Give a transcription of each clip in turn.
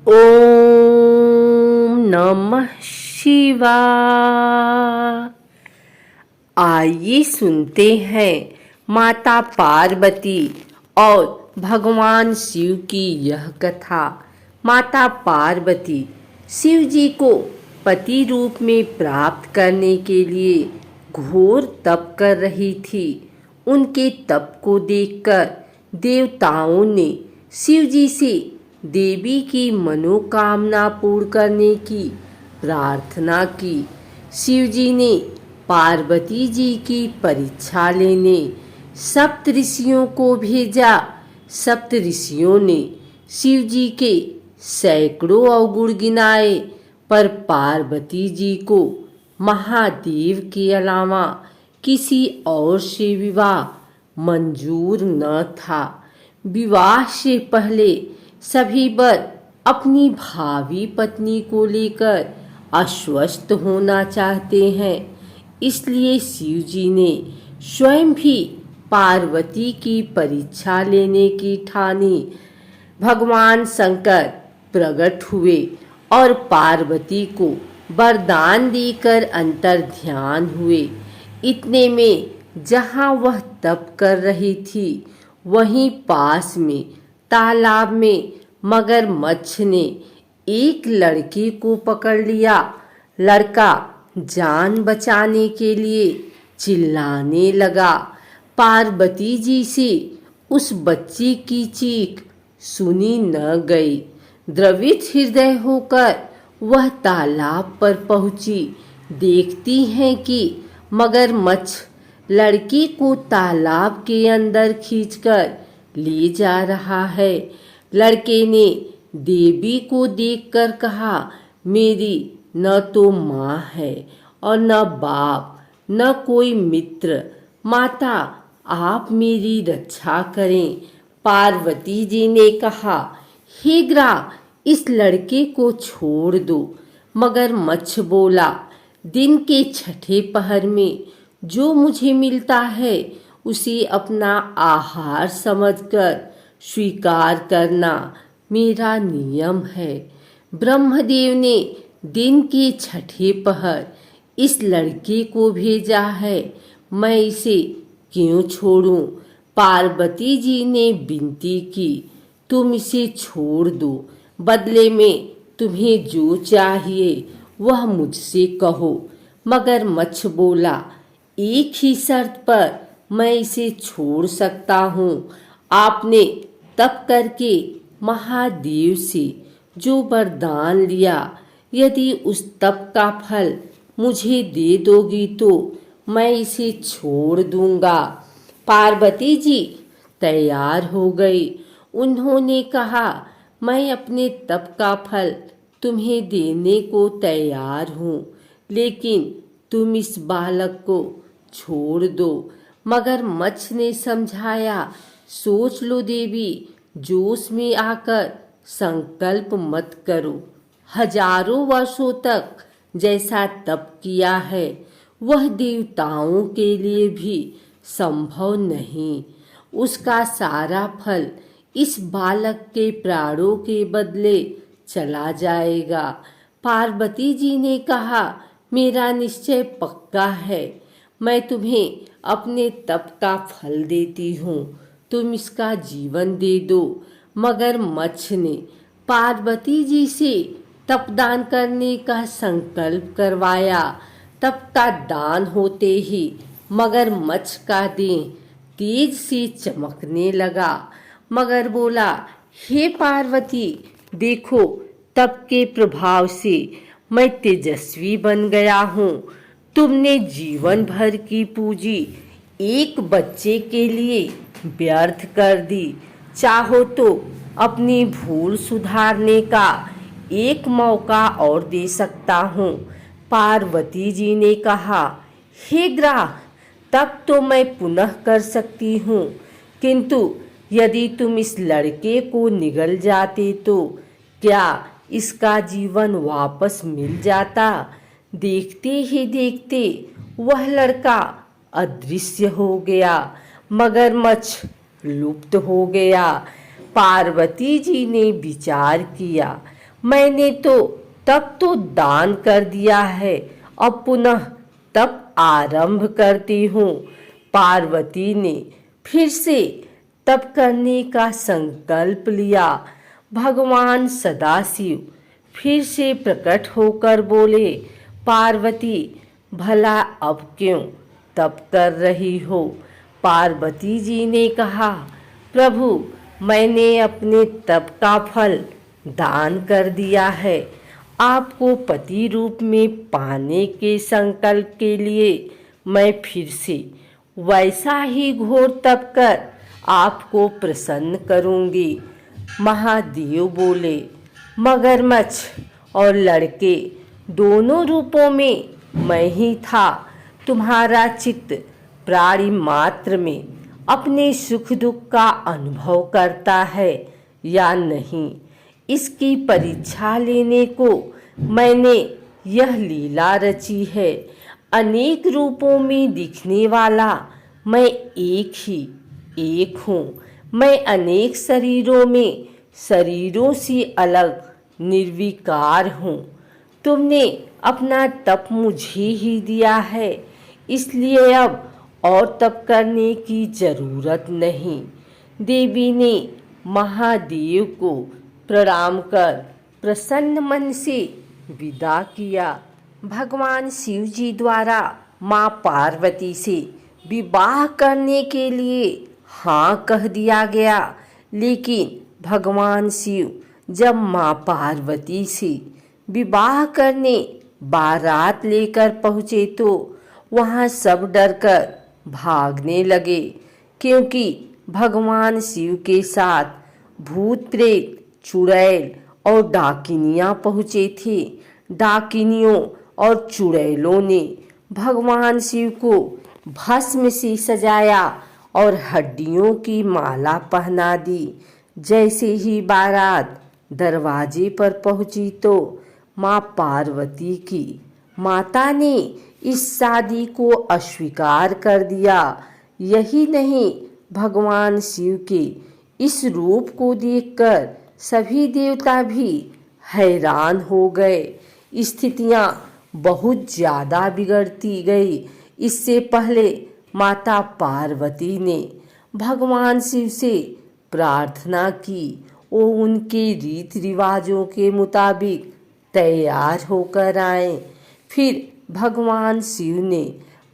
ओम नमः शिवाय। आइए सुनते हैं माता पार्वती और भगवान शिव की यह कथा। माता पार्वती शिव जी को पति रूप में प्राप्त करने के लिए घोर तप कर रही थी। उनके तप को देखकर देवताओं ने शिव जी से देवी की मनोकामना पूर्ण करने की प्रार्थना की। शिव जी ने पार्वती जी की परीक्षा लेने सप्त ऋषियों को भेजा। सप्त ऋषियों ने शिव जी के सैकड़ों अवगुण गिनाए, पर पार्वती जी को महादेव के अलावा किसी और से विवाह मंजूर न था। विवाह से पहले सभी वर अपनी भावी पत्नी को लेकर आश्वस्त होना चाहते हैं, इसलिए शिव जी ने स्वयं भी पार्वती की परीक्षा लेने की ठानी। भगवान शंकर प्रकट हुए और पार्वती को वरदान देकर अंतर ध्यान हुए। इतने में जहाँ वह तप कर रही थी, वहीं पास में तालाब में मगरमच्छ ने एक लड़के को पकड़ लिया। लड़का जान बचाने के लिए चिल्लाने लगा। पार्वती जी से उस बच्चे की चीख सुनी न गई। द्रवित हृदय होकर वह तालाब पर पहुंची। देखती हैं कि मगरमच्छ लड़की को तालाब के अंदर खींचकर ले जा रहा है। लड़के ने देवी को देखकर कहा, मेरी न तो माँ है और न बाप, न कोई मित्र। माता, आप मेरी रक्षा करें। पार्वती जी ने कहा, हे ग्राह, इस लड़के को छोड़ दो। मगरमच्छ बोला, दिन के छठे पहर में जो मुझे मिलता है उसे अपना आहार समझकर स्वीकार करना मेरा नियम है। ब्रह्मदेव ने दिन के छठे पहर इस लड़के को भेजा है, मैं इसे क्यों छोड़ूं? पार्वती जी ने विनती की, तुम इसे छोड़ दो। बदले में तुम्हें जो चाहिए वह मुझसे कहो। मगरमच्छ बोला, एक ही शर्त पर मैं इसे छोड़ सकता हूँ। आपने तप करके महादेव से जो वरदान लिया, यदि उस तप का फल मुझे दे दोगी तो मैं इसे छोड़ दूंगा। पार्वती जी तैयार हो गई। उन्होंने कहा, मैं अपने तप का फल तुम्हें देने को तैयार हूँ, लेकिन तुम इस बालक को छोड़ दो। मगरमच्छ ने समझाया, सोच लो देवी, जोश में आकर संकल्प मत करो। हजारों वर्षों तक जैसा तप किया है वह देवताओं के लिए भी संभव नहीं। उसका सारा फल इस बालक के प्राणों के बदले चला जाएगा। पार्वती जी ने कहा, मेरा निश्चय पक्का है, मैं तुम्हें अपने तप का फल देती हूँ, तुम इसका जीवन दे दो। मगरमच्छ ने पार्वती जी से तपदान करने का संकल्प करवाया। तप का दान होते ही मगरमच्छ का देह तेज से चमकने लगा। मगर बोला, हे पार्वती, देखो, तप के प्रभाव से मैं तेजस्वी बन गया हूँ। तुमने जीवन भर की पूंजी एक बच्चे के लिए व्यर्थ कर दी। चाहो तो अपनी भूल सुधारने का एक मौका और दे सकता हूँ। पार्वती जी ने कहा, हे ग्राह, तब तो मैं पुनः कर सकती हूँ, किंतु यदि तुम इस लड़के को निगल जाते तो क्या इसका जीवन वापस मिल जाता? देखते ही देखते वह लड़का अदृश्य हो गया। मगरमच्छ लुप्त हो गया। पार्वती जी ने विचार किया, मैंने तो तब तो दान कर दिया है, अब पुनः तप आरंभ करती हूँ। पार्वती ने फिर से तप करने का संकल्प लिया। भगवान सदाशिव फिर से प्रकट होकर बोले, पार्वती भला अब क्यों तप कर रही हो? पार्वती जी ने कहा, प्रभु मैंने अपने तप का फल दान कर दिया है। आपको पति रूप में पाने के संकल्प के लिए मैं फिर से वैसा ही घोर तप कर आपको प्रसन्न करूंगी। महादेव बोले, मगरमच्छ और लड़के दोनों रूपों में मैं ही था। तुम्हारा चित्त प्राणी मात्र में अपने सुख दुख का अनुभव करता है या नहीं, इसकी परीक्षा लेने को मैंने यह लीला रची है। अनेक रूपों में दिखने वाला मैं एक हूँ। मैं अनेक शरीरों में शरीरों से अलग निर्विकार हूँ। तुमने अपना तप मुझे ही दिया है, इसलिए अब और तप करने की जरूरत नहीं। देवी ने महादेव को प्रणाम कर प्रसन्न मन से विदा किया। भगवान शिव जी द्वारा माँ पार्वती से विवाह करने के लिए हाँ कह दिया गया, लेकिन भगवान शिव जब माँ पार्वती से विवाह करने बारात लेकर पहुँचे तो वहाँ सब डरकर भागने लगे, क्योंकि भगवान शिव के साथ भूत प्रेत, चुड़ैल और डाकिनियाँ पहुँचे थे। डाकिनियों और चुड़ैलों ने भगवान शिव को भस्म से सजाया और हड्डियों की माला पहना दी। जैसे ही बारात दरवाजे पर पहुंची तो माँ पार्वती की माता ने इस शादी को अस्वीकार कर दिया। यही नहीं, भगवान शिव के इस रूप को देखकर सभी देवता भी हैरान हो गए। स्थितियाँ बहुत ज़्यादा बिगड़ती गई। इससे पहले माता पार्वती ने भगवान शिव से प्रार्थना की, वो उनके रीति रिवाजों के मुताबिक तैयार होकर आए। फिर भगवान शिव ने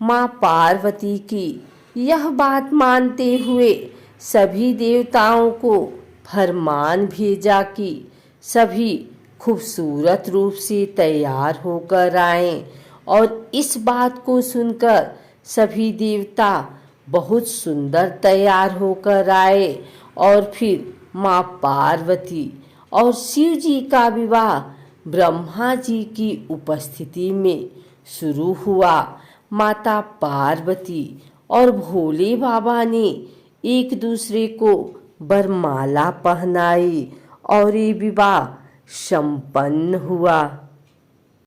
माँ पार्वती की यह बात मानते हुए सभी देवताओं को फरमान भेजा कि सभी खूबसूरत रूप से तैयार होकर आए। और इस बात को सुनकर सभी देवता बहुत सुंदर तैयार होकर आए और फिर माँ पार्वती और शिव जी का विवाह ब्रह्मा जी की उपस्थिति में शुरू हुआ। माता पार्वती और भोले बाबा ने एक दूसरे को वरमाला पहनाई और ये विवाह संपन्न हुआ।